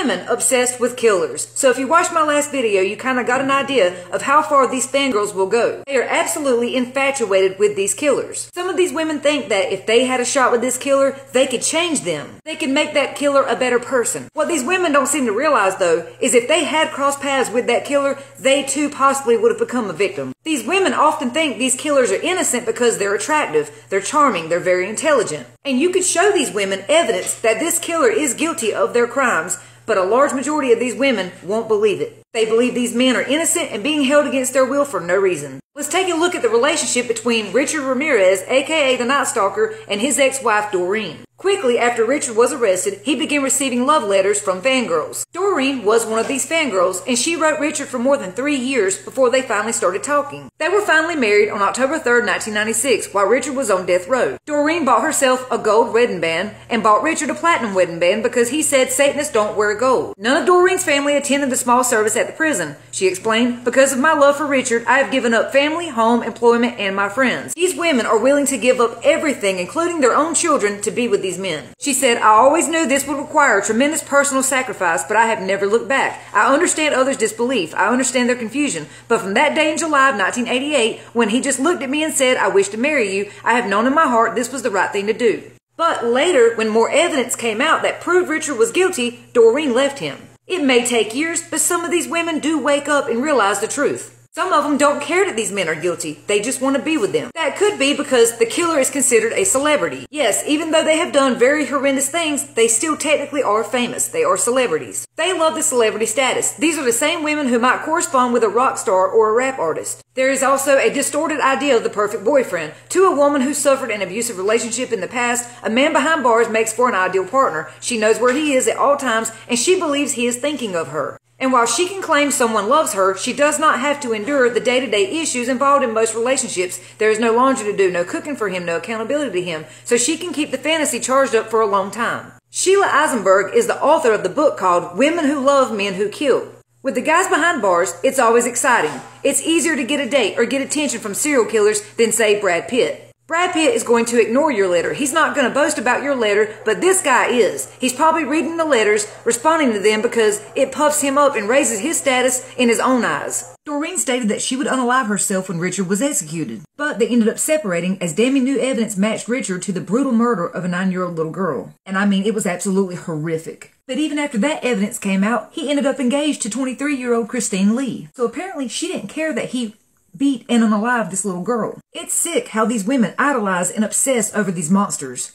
women obsessed with killers. So if you watched my last video, you kind of got an idea of how far these fangirls will go. They are absolutely infatuated with these killers. Some of these women think that if they had a shot with this killer, they could change them. They could make that killer a better person. What these women don't seem to realize, though, is if they had crossed paths with that killer, they too possibly would have become a victim. These women often think these killers are innocent because they're attractive, they're charming, they're very intelligent. And you could show these women evidence that this killer is guilty of their crimes, but a large majority of these women won't believe it. They believe these men are innocent and being held against their will for no reason. Let's take a look at the relationship between Richard Ramirez, aka the Night Stalker, and his ex-wife Doreen. Quickly after Richard was arrested, he began receiving love letters from fangirls. Doreen was one of these fangirls, and she wrote Richard for more than 3 years before they finally started talking. They were finally married on October 3rd, 1996, while Richard was on death row. Doreen bought herself a gold wedding band and bought Richard a platinum wedding band because he said Satanists don't wear gold. None of Doreen's family attended the small service at the prison. She explained, "Because of my love for Richard, I have given up family, home, employment, and my friends." These women are willing to give up everything, including their own children, to be with these men. She said, "I always knew this would require tremendous personal sacrifice, but I have never looked back. I understand others' disbelief. I understand their confusion. But from that day in July of 1988, when he just looked at me and said, 'I wish to marry you,' I have known in my heart this was the right thing to do." But later, when more evidence came out that proved Richard was guilty, Doreen left him. It may take years, but some of these women do wake up and realize the truth. Some of them don't care that these men are guilty. They just want to be with them. That could be because the killer is considered a celebrity. Yes, even though they have done very horrendous things, they still technically are famous. They are celebrities. They love the celebrity status. These are the same women who might correspond with a rock star or a rap artist. There is also a distorted idea of the perfect boyfriend. To a woman who suffered an abusive relationship in the past, a man behind bars makes for an ideal partner. She knows where he is at all times, and she believes he is thinking of her. And while she can claim someone loves her, she does not have to endure the day-to-day issues involved in most relationships. There is no laundry to do, no cooking for him, no accountability to him, so she can keep the fantasy charged up for a long time. Sheila Eisenberg is the author of the book called Women Who Love Men Who Kill. With the guys behind bars, it's always exciting. It's easier to get a date or get attention from serial killers than, say, Brad Pitt. Brad Pitt is going to ignore your letter. He's not going to boast about your letter, but this guy is. He's probably reading the letters, responding to them because it puffs him up and raises his status in his own eyes. Doreen stated that she would unalive herself when Richard was executed, but they ended up separating as damning new evidence matched Richard to the brutal murder of a 9-year-old little girl. And I mean, it was absolutely horrific. But even after that evidence came out, he ended up engaged to 23-year-old Christine Lee. So apparently she didn't care that he beat and unalive this little girl. It's sick how these women idolize and obsess over these monsters.